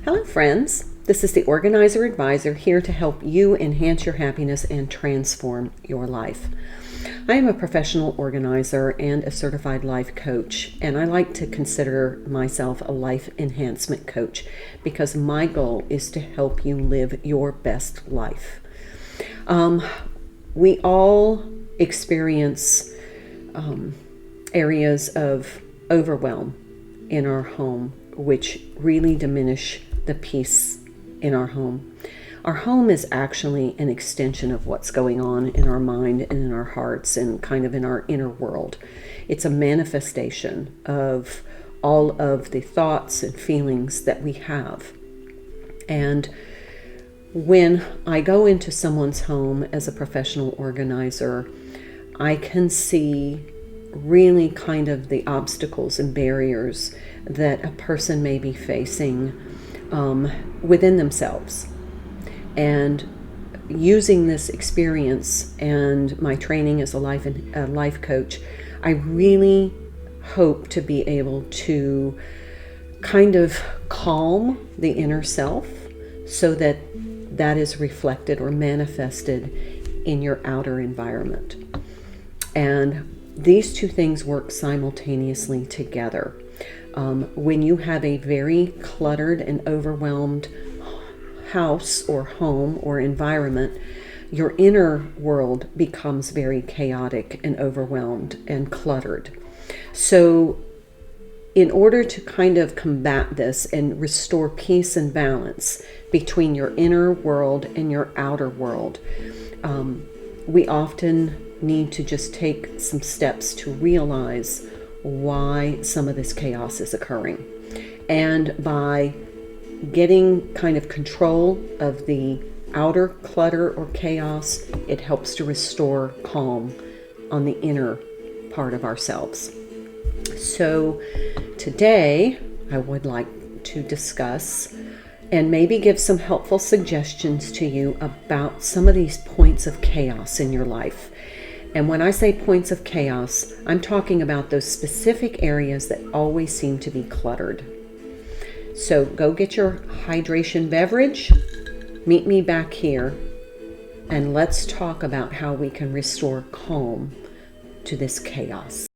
Hello friends, this is the Organizer Advisor here to help you enhance your happiness and transform your life. I am a professional organizer and a certified life coach, and I like to consider myself a life enhancement coach because my goal is to help you live your best life. We all experience areas of overwhelm in our home, which really diminish the peace in our home. Our home is actually an extension of what's going on in our mind and in our hearts and kind of in our inner world. It's a manifestation of all of the thoughts and feelings that we have. And when I go into someone's home as a professional organizer, I can see really kind of the obstacles and barriers that a person may be facing within themselves. And using this experience and my training as a life coach, I really hope to be able to kind of calm the inner self so that that is reflected or manifested in your outer environment. And these two things work simultaneously together. When you have a very cluttered and overwhelmed house or home or environment, your inner world becomes very chaotic and overwhelmed and cluttered. So in order to kind of combat this and restore peace and balance between your inner world and your outer world, we often need to just take some steps to realize why some of this chaos is occurring. And by getting kind of control of the outer clutter or chaos, it helps to restore calm on the inner part of ourselves. So today I would like to discuss and maybe give some helpful suggestions to you about some of these points of chaos in your life. And when I say points of chaos, I'm talking about those specific areas that always seem to be cluttered. So go get your hydration beverage, meet me back here, and let's talk about how we can restore calm to this chaos.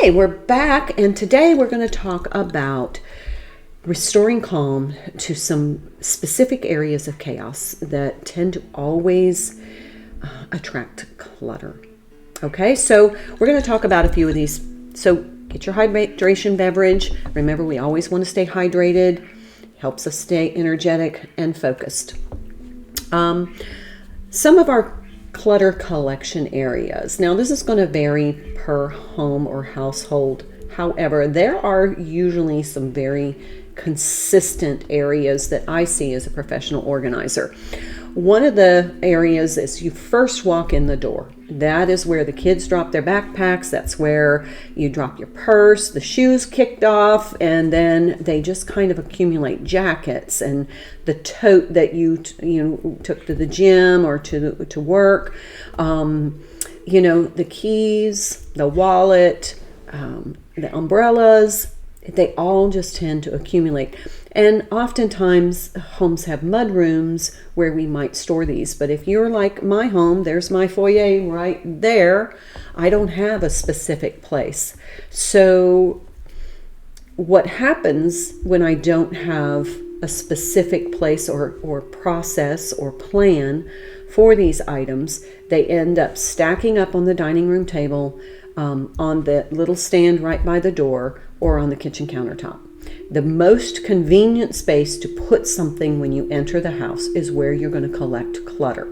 Okay, we're back, and today we're going to talk about restoring calm to some specific areas of chaos that tend to always attract clutter. Okay, so we're going to talk about a few of these. So get your hydration beverage. Remember, we always want to stay hydrated. Helps us stay energetic and focused. Some of our clutter collection areas. Now, this is going to vary per home or household. However, there are usually some very consistent areas that I see as a professional organizer. One of the areas is you first walk in the door. That is where the kids drop their backpacks. That's where you drop your purse, the shoes kicked off, and then they just kind of accumulate jackets and the tote that you took to the gym or to work. The keys, the wallet, the umbrellas. They all just tend to accumulate. And oftentimes homes have mud rooms where we might store these. But if you're like my home, there's my foyer right there. I don't have a specific place. So what happens when I don't have a specific place or process or plan for these items, they end up stacking up on the dining room table, on the little stand right by the door, or on the kitchen countertop. The most convenient space to put something when you enter the house is where you're going to collect clutter.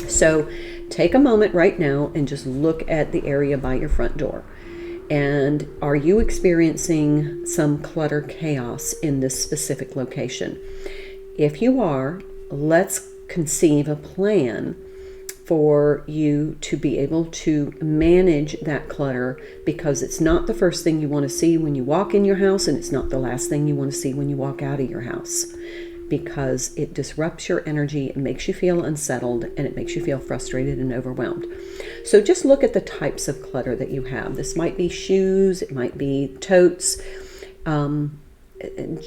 So take a moment right now and just look at the area by your front door. And are you experiencing some clutter chaos in this specific location? If you are, let's conceive a plan for you to be able to manage that clutter, because it's not the first thing you want to see when you walk in your house, and it's not the last thing you want to see when you walk out of your house, because it disrupts your energy, it makes you feel unsettled, and it makes you feel frustrated and overwhelmed. So just look at the types of clutter that you have. This might be shoes, it might be totes.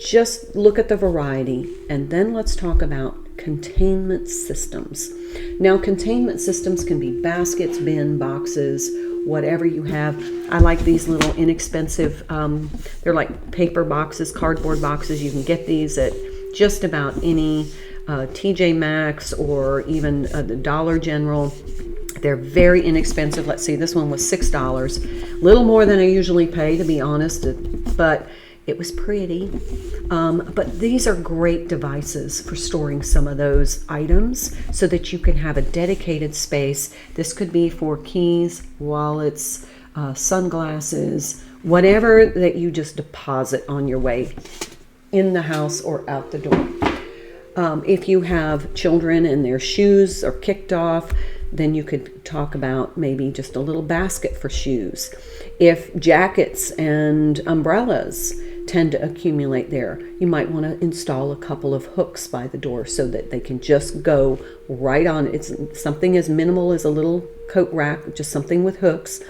Just look at the variety, and then let's talk about containment systems. Now, containment systems can be baskets, bin, boxes, whatever you have. I like these little inexpensive, they're like paper boxes, cardboard boxes. You can get these at just about any TJ Maxx or even the Dollar General. They're very inexpensive. Let's see, this one was $6, a little more than I usually pay, to be honest, but it was pretty. But these are great devices for storing some of those items so that you can have a dedicated space. This could be for keys, wallets, sunglasses, whatever that you just deposit on your way in the house or out the door. If you have children and their shoes are kicked off, then you could talk about maybe just a little basket for shoes. If jackets and umbrellas tend to accumulate there, you might want to install a couple of hooks by the door so that they can just go right on. It's something as minimal as a little coat rack, just something with hooks,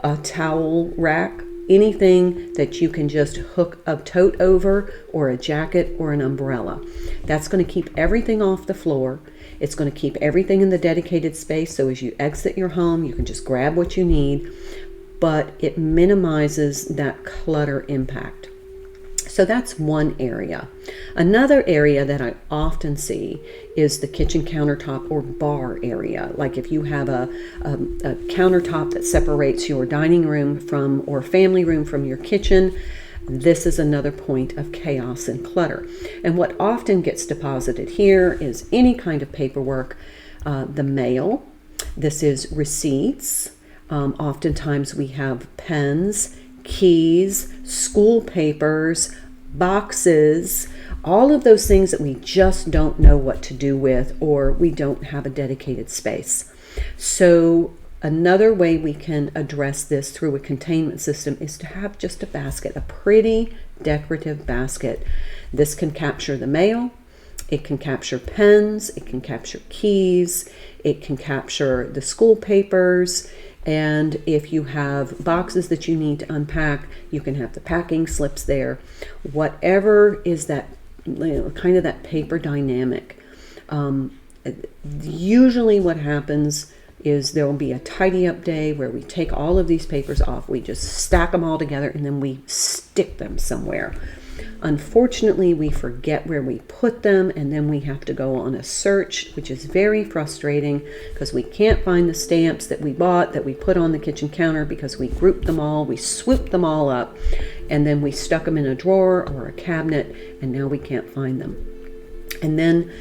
a towel rack, anything that you can just hook a tote over, or a jacket or an umbrella. That's going to keep everything off the floor. It's going to keep everything in the dedicated space, so as you exit your home, you can just grab what you need, but it minimizes that clutter impact. So that's one area. Another area that I often see is the kitchen countertop or bar area. Like if you have a countertop that separates your dining room from, or family room from, your kitchen, this is another point of chaos and clutter. And what often gets deposited here is any kind of paperwork, the mail. This is receipts. Oftentimes we have pens, keys, school papers, boxes, all of those things that we just don't know what to do with, or we don't have a dedicated space. So another way we can address this through a containment system is to have just a basket, a pretty decorative basket. This can capture the mail, it can capture pens, it can capture keys, it can capture the school papers. And if you have boxes that you need to unpack, you can have the packing slips there. Whatever is that, kind of that paper dynamic. Usually what happens is there will be a tidy up day where we take all of these papers off, we just stack them all together, and then we stick them somewhere. Unfortunately, we forget where we put them, and then we have to go on a search, which is very frustrating because we can't find the stamps that we bought, that we put on the kitchen counter, because we grouped them all, we swooped them all up, and then we stuck them in a drawer or a cabinet, and now we can't find them. And then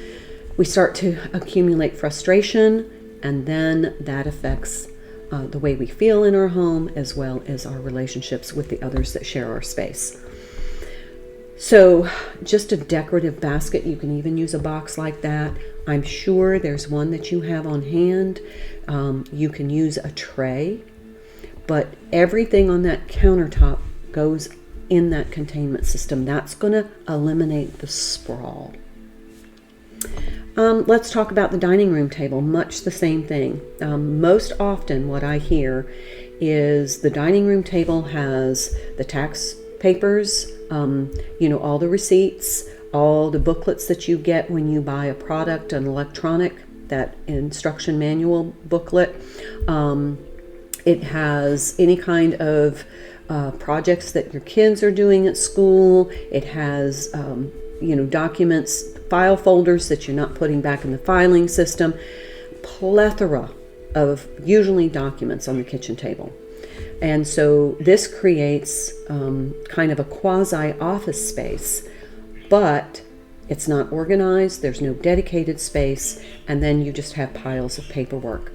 we start to accumulate frustration, and then that affects the way we feel in our home, as well as our relationships with the others that share our space. So just a decorative basket, you can even use a box like that. I'm sure there's one that you have on hand. You can use a tray, but everything on that countertop goes in that containment system. That's going to eliminate the sprawl. Let's talk about the dining room table. Much the same thing. Most often what I hear is the dining room table has the tax papers, all the receipts, all the booklets that you get when you buy a product, an electronic, that instruction manual booklet. It has any kind of projects that your kids are doing at school. It has, documents, file folders that you're not putting back in the filing system. Plethora of usually documents on the kitchen table. And so this creates kind of a quasi-office space, but it's not organized, there's no dedicated space, and then you just have piles of paperwork.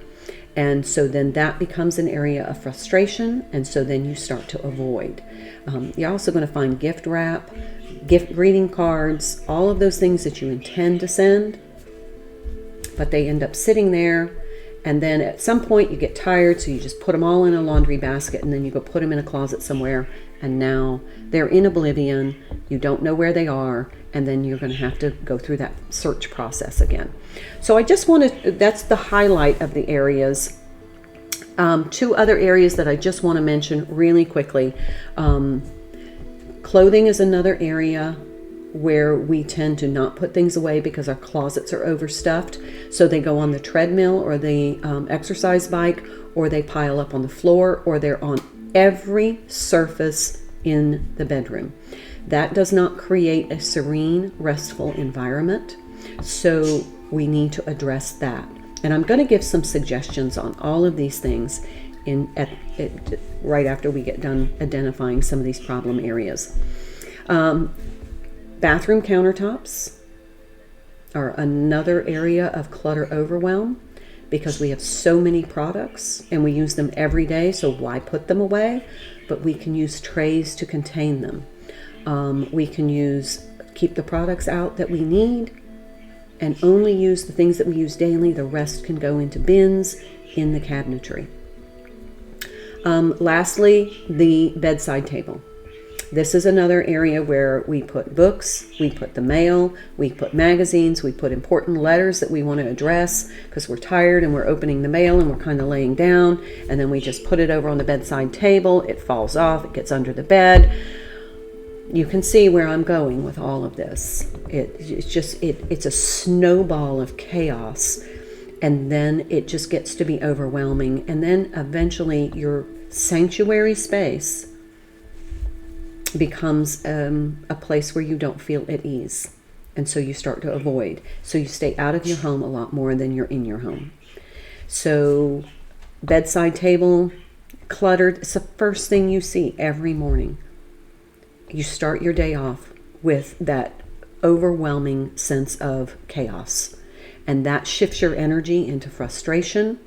And so then that becomes an area of frustration, and so then you start to avoid. You're also going to find gift wrap, gift greeting cards, all of those things that you intend to send, but they end up sitting there, and then at some point you get tired, so you just put them all in a laundry basket, and then you go put them in a closet somewhere, and now they're in oblivion. You don't know where they are, and then you're going to have to go through that search process again. So I just want to, that's the highlight of the areas. Two other areas that I just want to mention really quickly. Clothing is another area where we tend to not put things away because our closets are overstuffed. So they go on the treadmill or the exercise bike, or they pile up on the floor, or they're on every surface in the bedroom. That does not create a serene, restful environment. So we need to address that. And I'm going to give some suggestions on all of these things right after we get done identifying some of these problem areas. Bathroom countertops are another area of clutter overwhelm, because we have so many products and we use them every day, so why put them away? But we can use trays to contain them. We can keep the products out that we need and only use the things that we use daily. The rest can go into bins in the cabinetry. Lastly, the bedside table. This is another area where we put books, we put the mail, we put magazines, we put important letters that we want to address because we're tired and we're opening the mail and we're kind of laying down, and then we just put it over on the bedside table. It falls off, it gets under the bed. You can see where I'm going with all of this. It's a snowball of chaos, and then it just gets to be overwhelming, and then eventually your sanctuary space becomes a place where you don't feel at ease, and so you start to avoid. So you stay out of your home a lot more than you're in your home. So bedside table cluttered, it's the first thing you see every morning. You start your day off with that overwhelming sense of chaos, and that shifts your energy into frustration.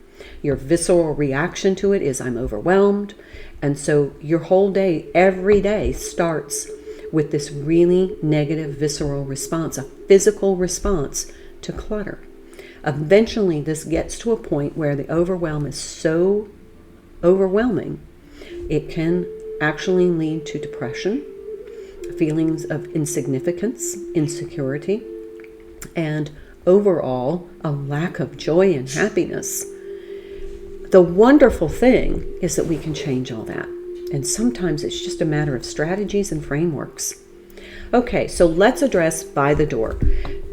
Your visceral reaction to it is, I'm overwhelmed. And so your whole day, every day, starts with this really negative visceral response, a physical response to clutter. Eventually, this gets to a point where the overwhelm is so overwhelming, it can actually lead to depression, feelings of insignificance, insecurity, and overall a lack of joy and happiness. The wonderful thing is that we can change all that. And sometimes it's just a matter of strategies and frameworks. Okay, so let's address by the door.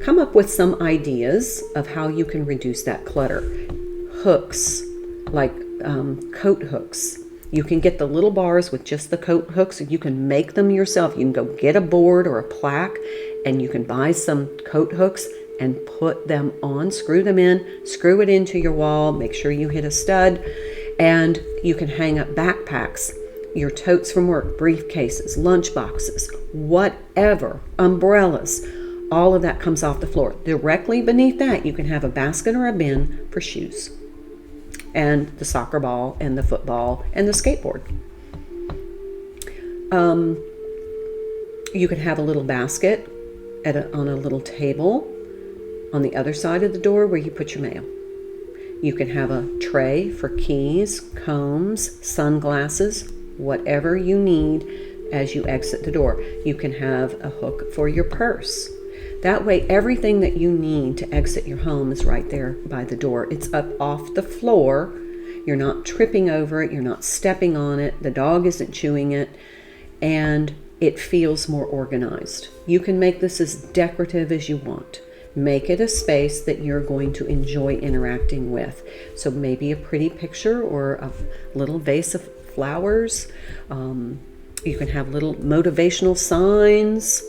Come up with some ideas of how you can reduce that clutter. Hooks, like coat hooks. You can get the little bars with just the coat hooks. You can make them yourself. You can go get a board or a plaque, and you can buy some coat hooks and put them on, screw them in, screw it into your wall, make sure you hit a stud, and you can hang up backpacks, your totes from work, briefcases, lunch boxes, whatever, umbrellas, all of that comes off the floor. Directly beneath that, you can have a basket or a bin for shoes, and the soccer ball, and the football, and the skateboard. You can have a little basket on a little table on the other side of the door where you put your mail. You can have a tray for keys, combs, sunglasses, whatever you need as you exit the door. You can have a hook for your purse. That way, everything that you need to exit your home is right there by the door. It's up off the floor. You're not tripping over it. You're not stepping on it. The dog isn't chewing it. And it feels more organized. You can make this as decorative as you want. Make it a space that you're going to enjoy interacting with. So maybe a pretty picture or a little vase of flowers. You can have little motivational signs.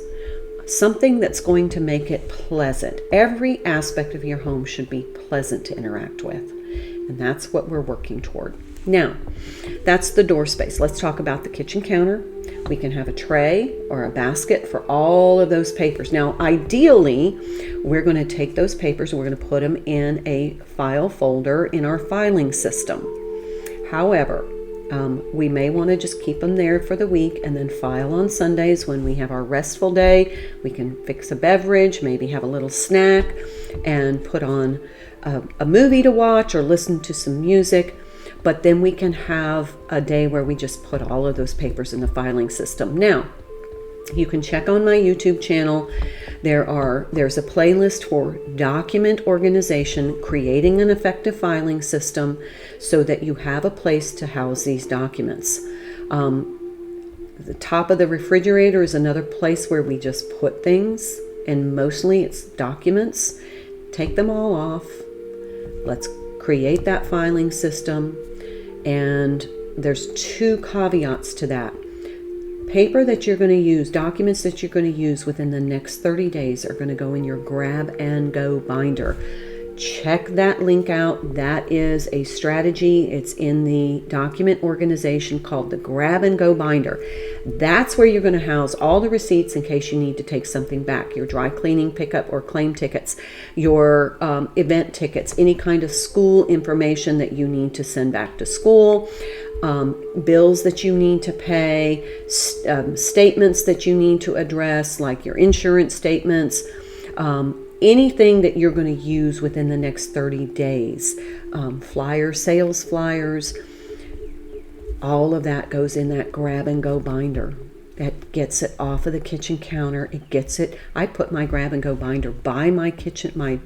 Something that's going to make it pleasant. Every aspect of your home should be pleasant to interact with. And that's what we're working toward. Now, that's the door space. Let's talk about the kitchen counter. We can have a tray or a basket for all of those papers. Now, ideally, we're going to take those papers and we're going to put them in a file folder in our filing system. However, we may want to just keep them there for the week and then file on Sundays when we have our restful day. We can fix a beverage, maybe have a little snack, and put on a movie to watch or listen to some music. But then we can have a day where we just put all of those papers in the filing system. Now, you can check on my YouTube channel. There's a playlist for document organization, creating an effective filing system so that you have a place to house these documents. The top of the refrigerator is another place where we just put things, and mostly it's documents. Take them all off. Let's create that filing system. And there's 2 caveats to that. Paper that you're going to use, documents that you're going to use within the next 30 days are going to go in your grab and go binder. Check that link out. That is a strategy. It's in the document organization called the grab and go binder. That's where you're going to house all the receipts in case you need to take something back. Your dry cleaning pickup or claim tickets, your event tickets, any kind of school information that you need to send back to school, bills that you need to pay, statements that you need to address, like your insurance statements, anything that you're going to use within the next 30 days, flyers, sales flyers, all of that goes in that grab and go binder. That gets it off of the kitchen counter. It gets it. I put my grab and go binder by my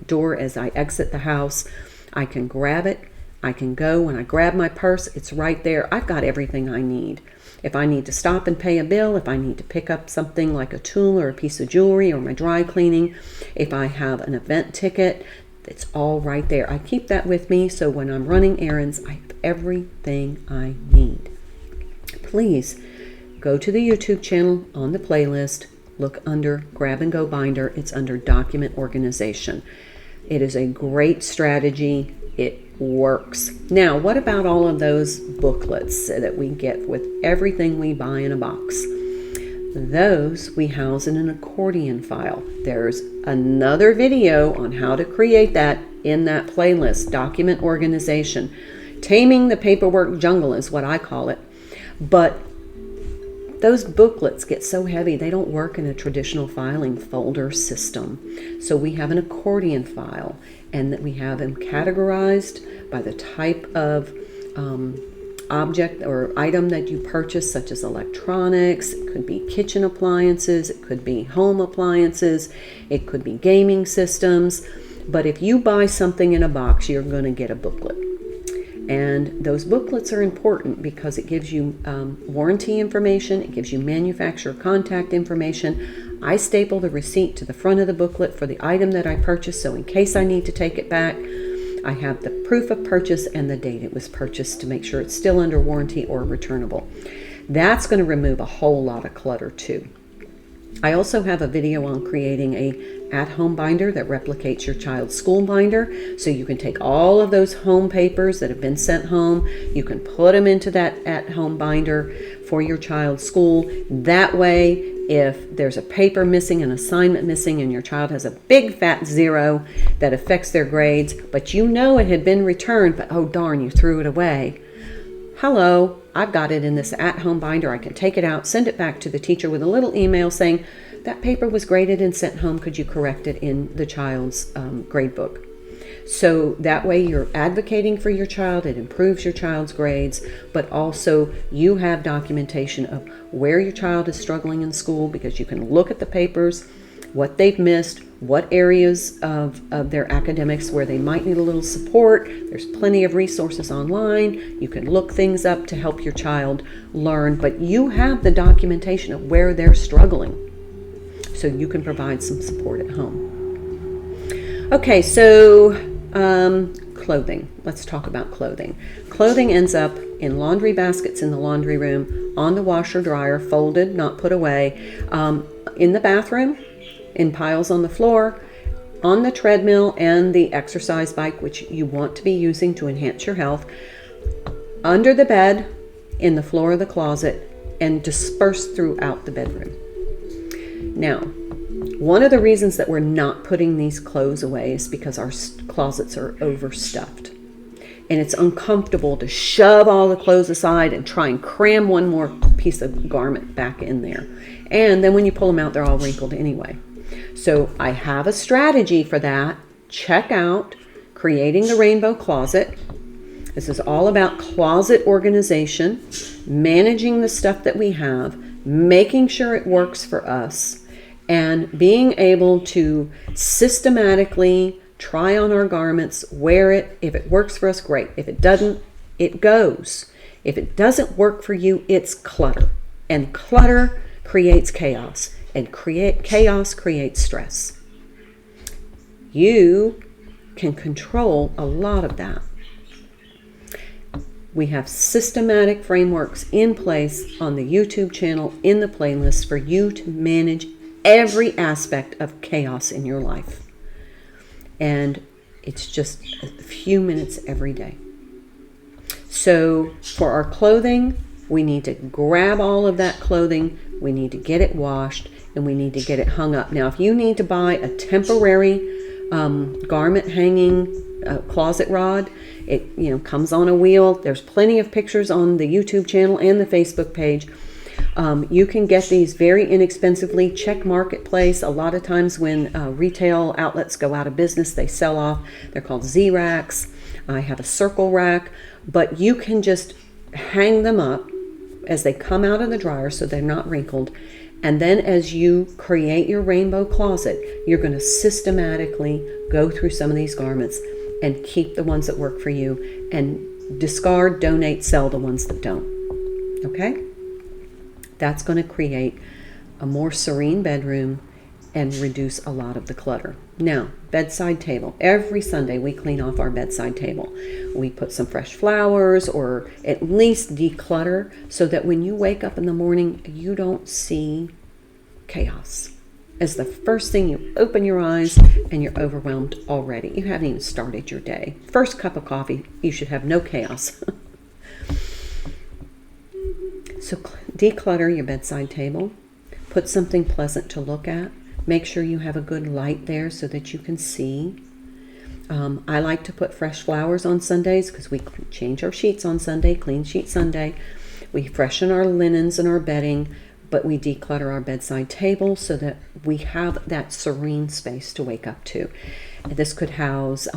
door as I exit the house. I can grab it. I can go. When I grab my purse, it's right there. I've got everything I need. If I need to stop and pay a bill, if I need to pick up something like a tool or a piece of jewelry or my dry cleaning, if I have an event ticket, it's all right there. I keep that with me so when I'm running errands, I have everything I need. Please go to the YouTube channel on the playlist, look under Grab and Go Binder. It's under Document Organization. It is a great strategy. It works. Now, what about all of those booklets that we get with everything we buy in a box? Those we house in an accordion file. There's another video on how to create that in that playlist, Document Organization. Taming the paperwork jungle is what I call it. But those booklets get so heavy, they don't work in a traditional filing folder system. So we have an accordion file, and that we have them categorized by the type of object or item that you purchase, such as electronics. It could be kitchen appliances, it could be home appliances, it could be gaming systems. But if you buy something in a box, you're going to get a booklet. And those booklets are important because it gives you warranty information, it gives you manufacturer contact information. I staple the receipt to the front of the booklet for the item that I purchased, so in case I need to take it back, I have the proof of purchase and the date it was purchased to make sure it's still under warranty or returnable. That's going to remove a whole lot of clutter too. I also have a video on creating a at-home binder that replicates your child's school binder. So you can take all of those home papers that have been sent home, you can put them into that at-home binder for your child's school. That way, if there's a paper missing, an assignment missing, and your child has a big fat 0 that affects their grades, but you know it had been returned, but oh darn, you threw it away. Hello, I've got it in this at-home binder. I can take it out, send it back to the teacher with a little email saying, that paper was graded and sent home. Could you correct it in the child's grade book? So that way you're advocating for your child. It improves your child's grades, but also you have documentation of where your child is struggling in school, because you can look at the papers, what they've missed, what areas of their academics where they might need a little support. There's plenty of resources online. You can look things up to help your child learn, but you have the documentation of where they're struggling, so you can provide some support at home. Okay, so clothing. Let's talk about clothing. Clothing ends up in laundry baskets in the laundry room, on the washer dryer, folded, not put away, in the bathroom, in piles on the floor, on the treadmill and the exercise bike, which you want to be using to enhance your health, under the bed, in the floor of the closet, and dispersed throughout the bedroom. Now, one of the reasons that we're not putting these clothes away is because our closets are overstuffed. And it's uncomfortable to shove all the clothes aside and try and cram one more piece of garment back in there. And then when you pull them out, they're all wrinkled anyway. So I have a strategy for that. Check out Creating the Rainbow Closet. This is all about closet organization, managing the stuff that we have, making sure it works for us, and being able to systematically try on our garments, wear it. If it works for us, great. If it doesn't, it goes. If it doesn't work for you, it's clutter. And clutter creates chaos. And chaos creates stress. You can control a lot of that. We have systematic frameworks in place on the YouTube channel, in the playlist, for you to manage every aspect of chaos in your life. And it's just a few minutes every day. So for our clothing, we need to grab all of that clothing, we need to get it washed, and we need to get it hung up. Now, if you need to buy a temporary garment hanging closet rod, it comes on a wheel. There's plenty of pictures on the YouTube channel and the Facebook page. You can get these very inexpensively. Check Marketplace. A lot of times when retail outlets go out of business, they sell off. They're called Z-racks. I have a circle rack, but you can just hang them up as they come out of the dryer so they're not wrinkled. And then as you create your rainbow closet, you're going to systematically go through some of these garments and keep the ones that work for you and discard, donate, sell the ones that don't. Okay? That's going to create a more serene bedroom and reduce a lot of the clutter. Now, bedside table. Every Sunday we clean off our bedside table. We put some fresh flowers or at least declutter so that when you wake up in the morning, you don't see chaos. As the first thing you open your eyes and you're overwhelmed already. You haven't even started your day. First cup of coffee, you should have no chaos. So declutter your bedside table. Put something pleasant to look at. Make sure you have a good light there so that you can see. I like to put fresh flowers on Sundays because we change our sheets on Sunday, Clean Sheet Sunday. We freshen our linens and our bedding, but we declutter our bedside table so that we have that serene space to wake up to. This could house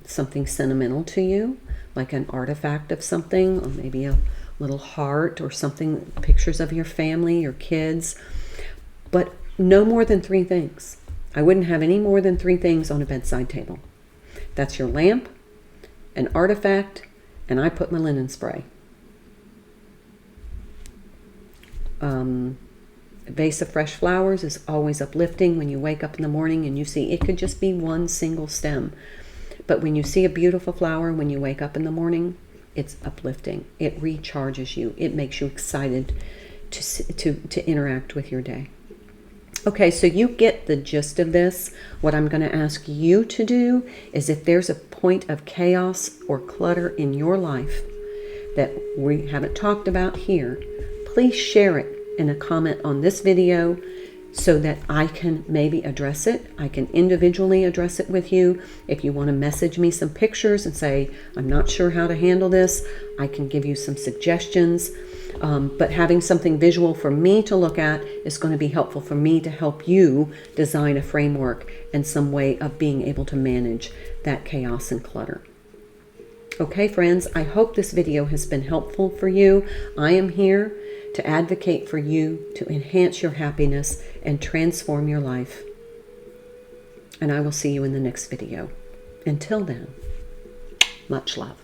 something sentimental to you, like an artifact of something, or maybe a little heart or something, pictures of your family, your kids, but no more than 3 things. I wouldn't have any more than 3 things on a bedside table. That's your lamp, an artifact, and I put my linen spray. A vase of fresh flowers is always uplifting when you wake up in the morning and you see it could just be one single stem. But when you see a beautiful flower when you wake up in the morning, it's uplifting. It recharges you. It makes you excited to interact with your day. Okay, so you get the gist of this. What I'm going to ask you to do is if there's a point of chaos or clutter in your life that we haven't talked about here, please share it in a comment on this video so that I can maybe address it. I can individually address it with you. If you want to message me some pictures and say, I'm not sure how to handle this, I can give you some suggestions. But having something visual for me to look at is going to be helpful for me to help you design a framework and some way of being able to manage that chaos and clutter. Okay, friends, I hope this video has been helpful for you. I am here to advocate for you to enhance your happiness and transform your life. And I will see you in the next video. Until then, much love.